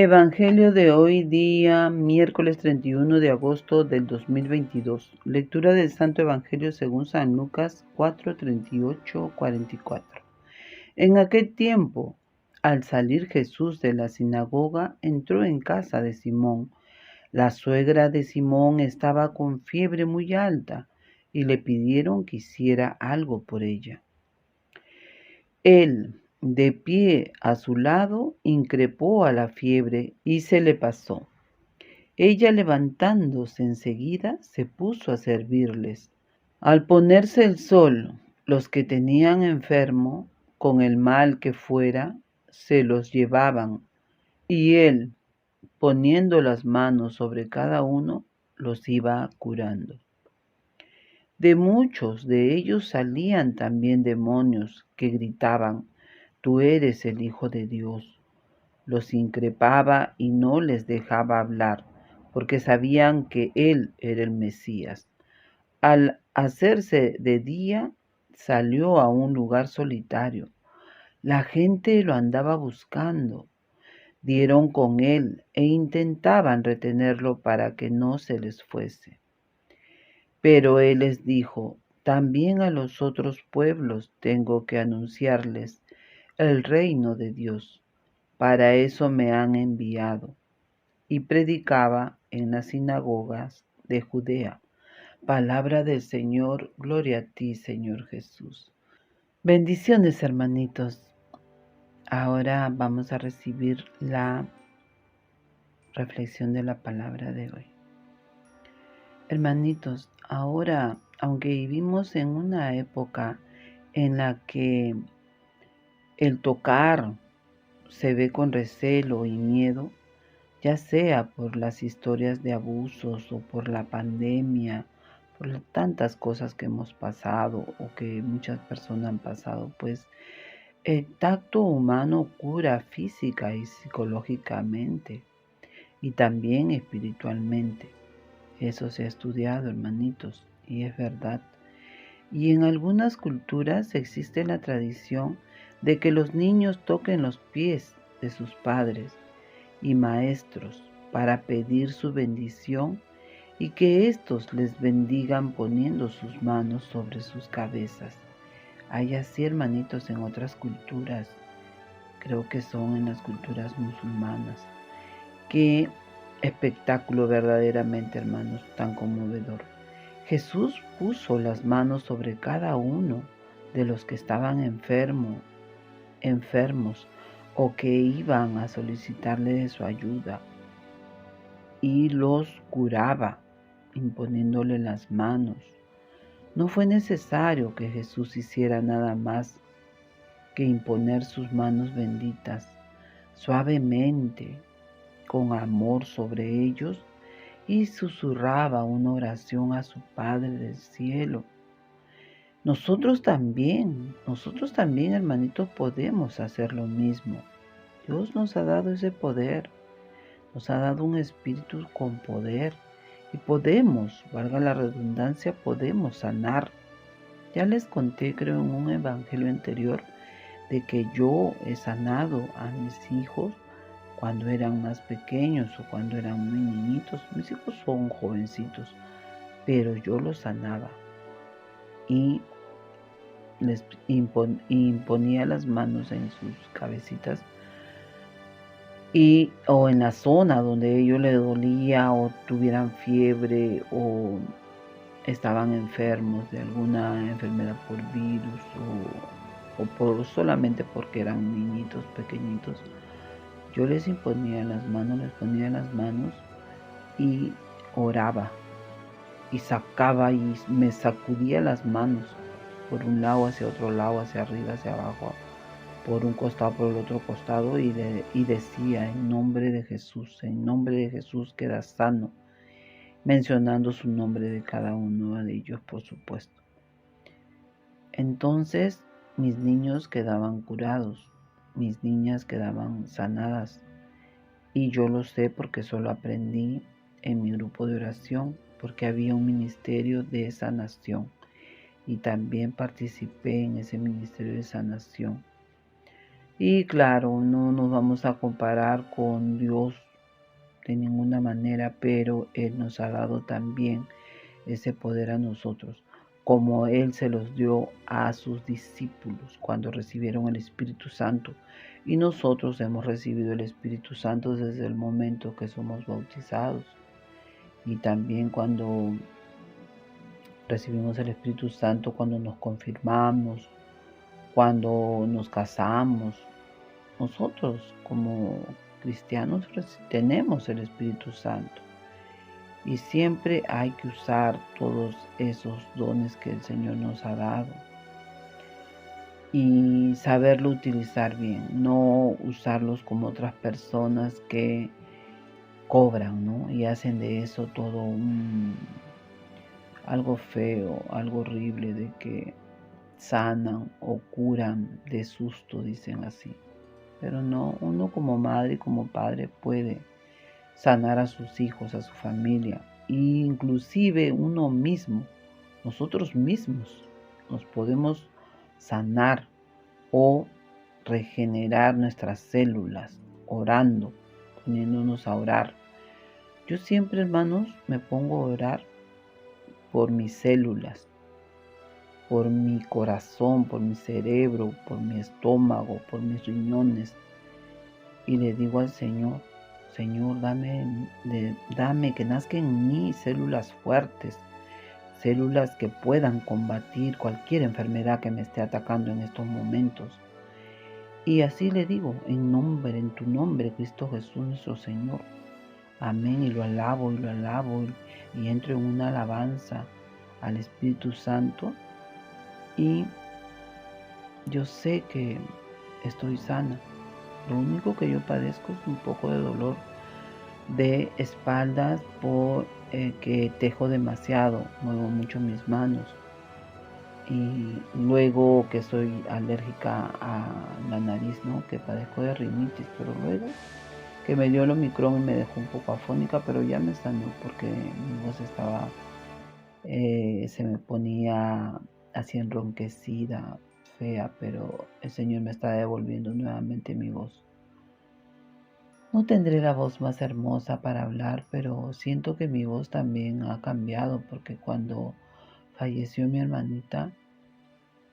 Evangelio de hoy día, miércoles 31 de agosto del 2022. Lectura del Santo Evangelio según San Lucas 4:38-44. En aquel tiempo, al salir Jesús de la sinagoga, entró en casa de Simón. La suegra de Simón estaba con fiebre muy alta y le pidieron que hiciera algo por ella. Él, de pie a su lado, increpó a la fiebre y se le pasó. Ella, levantándose enseguida, se puso a servirles. Al ponerse el sol, los que tenían enfermo, con el mal que fuera, se los llevaban, y él, poniendo las manos sobre cada uno, los iba curando. De muchos de ellos salían también demonios que gritaban: Tú eres el Hijo de Dios. Los increpaba y no les dejaba hablar, porque sabían que él era el Mesías. Al hacerse de día, salió a un lugar solitario. La gente lo andaba buscando. Dieron con él e intentaban retenerlo para que no se les fuese. Pero él les dijo: También a los otros pueblos tengo que anunciarles el reino de Dios. Para eso me han enviado. Y predicaba en las sinagogas de Judea. Palabra del Señor, gloria a ti, Señor Jesús. Bendiciones, hermanitos. Ahora vamos a recibir la reflexión de la palabra de hoy. Hermanitos, ahora, aunque vivimos en una época en la que el tocar se ve con recelo y miedo, ya sea por las historias de abusos o por la pandemia, por tantas cosas que hemos pasado o que muchas personas han pasado, pues el tacto humano cura física y psicológicamente y también espiritualmente. Eso se ha estudiado, hermanitos, y es verdad. Y en algunas culturas existe la tradición de que los niños toquen los pies de sus padres y maestros para pedir su bendición y que éstos les bendigan poniendo sus manos sobre sus cabezas. Hay así, hermanitos, en otras culturas, creo que son en las culturas musulmanas. Qué espectáculo verdaderamente, hermanos, tan conmovedor. Jesús puso las manos sobre cada uno de los que estaban enfermos o que iban a solicitarle de su ayuda y los curaba imponiéndole las manos. No fue necesario que Jesús hiciera nada más que imponer sus manos benditas suavemente, con amor sobre ellos, y susurraba una oración a su Padre del cielo. Nosotros también, hermanitos, podemos hacer lo mismo. Dios nos ha dado ese poder, nos ha dado un espíritu con poder y podemos, valga la redundancia, podemos sanar. Ya les conté, creo, en un evangelio anterior, de que yo he sanado a mis hijos cuando eran más pequeños o cuando eran muy niñitos. Mis hijos son jovencitos, pero yo los sanaba y les imponía las manos en sus cabecitas o en la zona donde a ellos les dolía o tuvieran fiebre o estaban enfermos de alguna enfermedad por virus o solamente porque eran niñitos pequeñitos. Yo les ponía las manos y oraba y sacaba y me sacudía las manos por un lado, hacia otro lado, hacia arriba, hacia abajo, por un costado, por el otro costado y decía: en nombre de Jesús queda sano, mencionando su nombre de cada uno de ellos, por supuesto. Entonces mis niños quedaban curados, mis niñas quedaban sanadas, y yo lo sé porque solo aprendí en mi grupo de oración, porque había un ministerio de sanación y también participé en ese ministerio de sanación. Y claro, no nos vamos a comparar con Dios de ninguna manera, pero Él nos ha dado también ese poder a nosotros, como Él se los dio a sus discípulos cuando recibieron el Espíritu Santo. Y nosotros hemos recibido el Espíritu Santo desde el momento que somos bautizados. Y también cuando recibimos el Espíritu Santo, cuando nos confirmamos, cuando nos casamos. Nosotros como cristianos tenemos el Espíritu Santo. Y siempre hay que usar todos esos dones que el Señor nos ha dado y saberlo utilizar bien, no usarlos como otras personas que cobran, ¿no? Y hacen de eso todo algo feo, algo horrible, de que sanan o curan de susto, dicen así. Pero no, uno como madre y como padre puede sanar a sus hijos, a su familia, e inclusive uno mismo, nosotros mismos nos podemos sanar o regenerar nuestras células orando, poniéndonos a orar. Yo siempre, hermanos, me pongo a orar por mis células, por mi corazón, por mi cerebro, por mi estómago, por mis riñones, y le digo al Señor, Señor, dame que nazcan en mí células fuertes, células que puedan combatir cualquier enfermedad que me esté atacando en estos momentos. Y así le digo, en tu nombre, Cristo Jesús nuestro Señor. Amén. Y lo alabo y entro en una alabanza al Espíritu Santo. Y yo sé que estoy sana. Lo único que yo padezco es un poco de dolor de espaldas por que tejo demasiado, muevo mucho mis manos y luego que soy alérgica a la nariz, ¿no? Que padezco de rinitis, pero luego que me dio el Omicron y me dejó un poco afónica, pero ya me sanó porque mi voz estaba, se me ponía así enronquecida, fea, pero el Señor me está devolviendo nuevamente mi voz. No tendré la voz más hermosa para hablar, pero siento que mi voz también ha cambiado porque cuando falleció mi hermanita,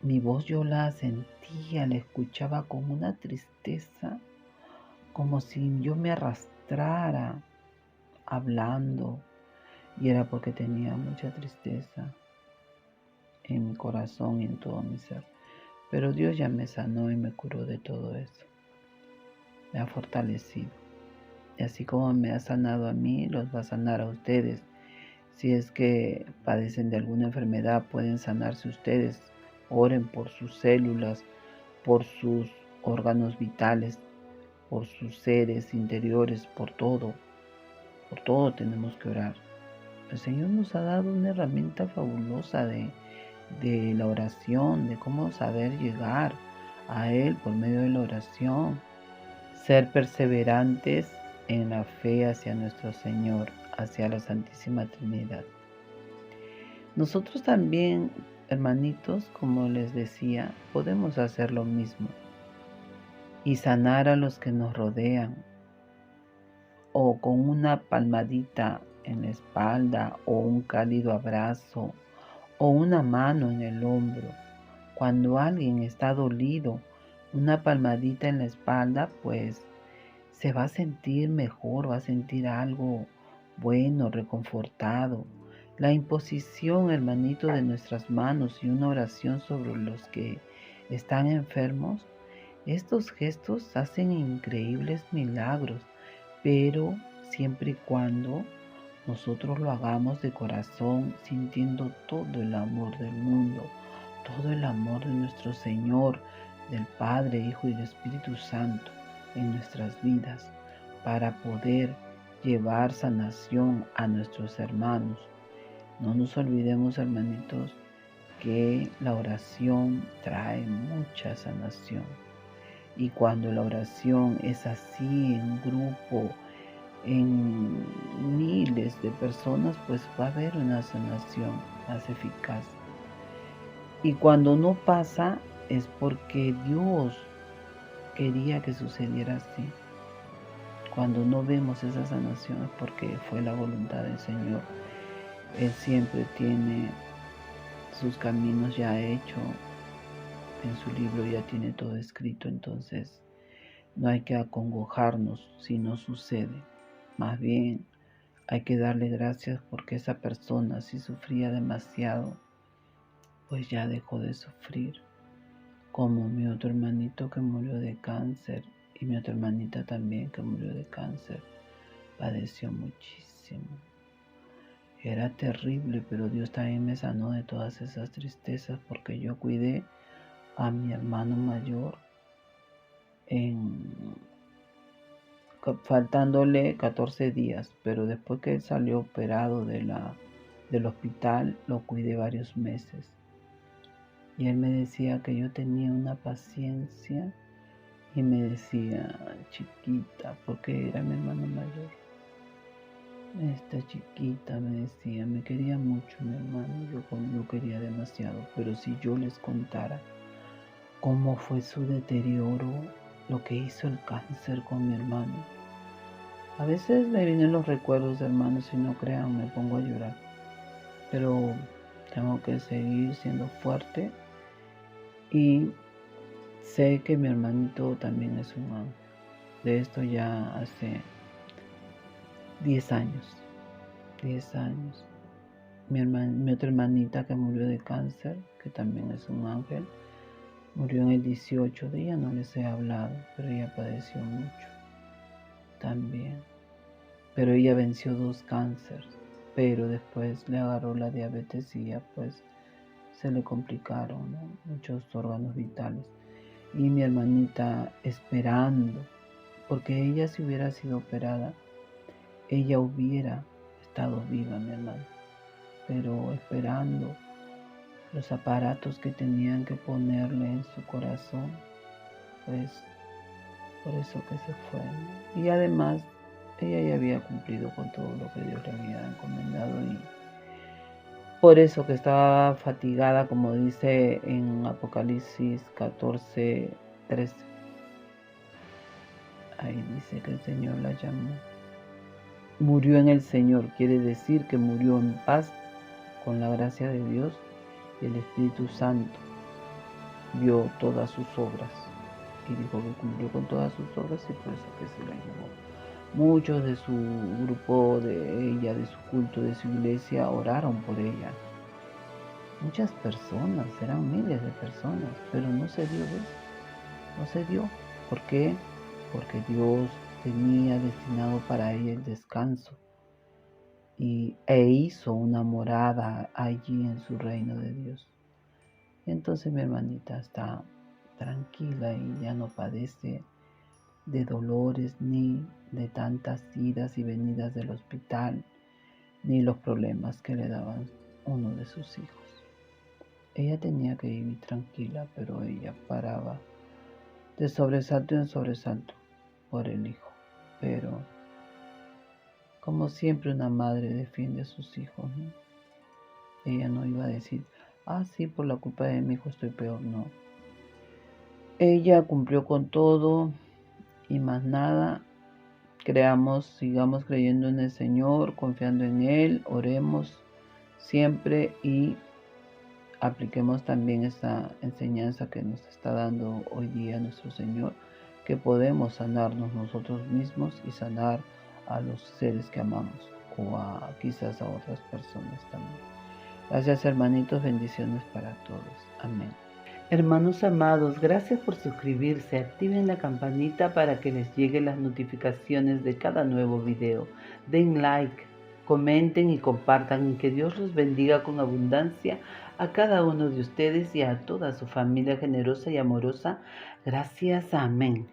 mi voz yo la sentía, la escuchaba con una tristeza, como si yo me arrastrara hablando, y era porque tenía mucha tristeza en mi corazón y en todo mi ser. Pero Dios ya me sanó y me curó de todo eso, me ha fortalecido. Y así como me ha sanado a mí, los va a sanar a ustedes. Si es que padecen de alguna enfermedad, pueden sanarse ustedes. Oren por sus células, por sus órganos vitales, por sus seres interiores, por todo. Por todo tenemos que orar. El Señor nos ha dado una herramienta fabulosa de la oración, de cómo saber llegar a Él por medio de la oración. Ser perseverantes en la fe hacia nuestro Señor, hacia la Santísima Trinidad. Nosotros también, hermanitos, como les decía, podemos hacer lo mismo y sanar a los que nos rodean, o con una palmadita en la espalda, o un cálido abrazo, o una mano en el hombro. Cuando alguien está dolido, una palmadita en la espalda, pues se va a sentir mejor, va a sentir algo bueno, reconfortado. La imposición, hermanito, de nuestras manos y una oración sobre los que están enfermos, estos gestos hacen increíbles milagros, pero siempre y cuando nosotros lo hagamos de corazón, sintiendo todo el amor del mundo, todo el amor de nuestro Señor, del Padre, Hijo y del Espíritu Santo en nuestras vidas, para poder llevar sanación a nuestros hermanos. No nos olvidemos, hermanitos, que la oración trae mucha sanación. Y cuando la oración es así, en grupo, en miles de personas, pues va a haber una sanación más eficaz. Y cuando no pasa es porque Dios quería que sucediera así. Cuando no vemos esas sanaciones porque fue la voluntad del Señor, Él siempre tiene sus caminos ya hechos, en su libro ya tiene todo escrito, entonces no hay que acongojarnos si no sucede. Más bien hay que darle gracias porque esa persona, si sufría demasiado, pues ya dejó de sufrir. Como mi otro hermanito que murió de cáncer y mi otra hermanita también que murió de cáncer. Padeció muchísimo. Era terrible, pero Dios también me sanó de todas esas tristezas porque yo cuidé a mi hermano mayor faltándole 14 días, pero después que él salió operado del hospital, lo cuidé varios meses. Y él me decía que yo tenía una paciencia y me decía, chiquita, porque era mi hermano mayor. Esta chiquita me decía, me quería mucho mi hermano, yo lo quería demasiado, pero si yo les contara cómo fue su deterioro, lo que hizo el cáncer con mi hermano. A veces me vienen los recuerdos, hermanos, y no crean, me pongo a llorar. Pero tengo que seguir siendo fuerte y sé que mi hermanito también es un ángel. De esto ya hace 10 años. 10 años. Mi otra hermanita que murió de cáncer, que también es un ángel, murió en el 18. De ella no les he hablado, pero ella padeció mucho también. Pero ella venció 2 cánceres, pero después le agarró la diabetes y ya pues se le complicaron, ¿no?, muchos órganos vitales. Y mi hermanita esperando, porque ella si hubiera sido operada, ella hubiera estado viva, mi hermano, pero esperando los aparatos que tenían que ponerle en su corazón, pues por eso que se fue, ¿no? Y además ella ya había cumplido con todo lo que Dios le había encomendado y por eso que estaba fatigada, como dice en Apocalipsis 14:13. Ahí dice que el Señor la llamó. Murió en el Señor, quiere decir que murió en paz con la gracia de Dios y el Espíritu Santo vio todas sus obras y dijo que cumplió con todas sus obras y por eso que se la llamó. Muchos de su grupo, de ella, de su culto, de su iglesia, oraron por ella. Muchas personas, eran miles de personas, pero no se dio, ¿ves? No se dio. ¿Por qué? Porque Dios tenía destinado para ella el descanso e hizo una morada allí en su reino de Dios. Entonces mi hermanita está tranquila y ya no padece de dolores ni de tantas idas y venidas del hospital, ni los problemas que le daban uno de sus hijos. Ella tenía que vivir tranquila, pero ella paraba de sobresalto en sobresalto por el hijo. Pero, como siempre, una madre defiende a sus hijos, ¿no? Ella no iba a decir, sí, por la culpa de mi hijo estoy peor, no. Ella cumplió con todo y más nada. Sigamos creyendo en el Señor, confiando en Él, oremos siempre y apliquemos también esa enseñanza que nos está dando hoy día nuestro Señor, que podemos sanarnos nosotros mismos y sanar a los seres que amamos o quizás a otras personas también. Gracias, hermanitos, bendiciones para todos. Amén. Hermanos amados, gracias por suscribirse. Activen la campanita para que les lleguen las notificaciones de cada nuevo video. Den like, comenten y compartan. Que Dios los bendiga con abundancia a cada uno de ustedes y a toda su familia generosa y amorosa. Gracias. Amén.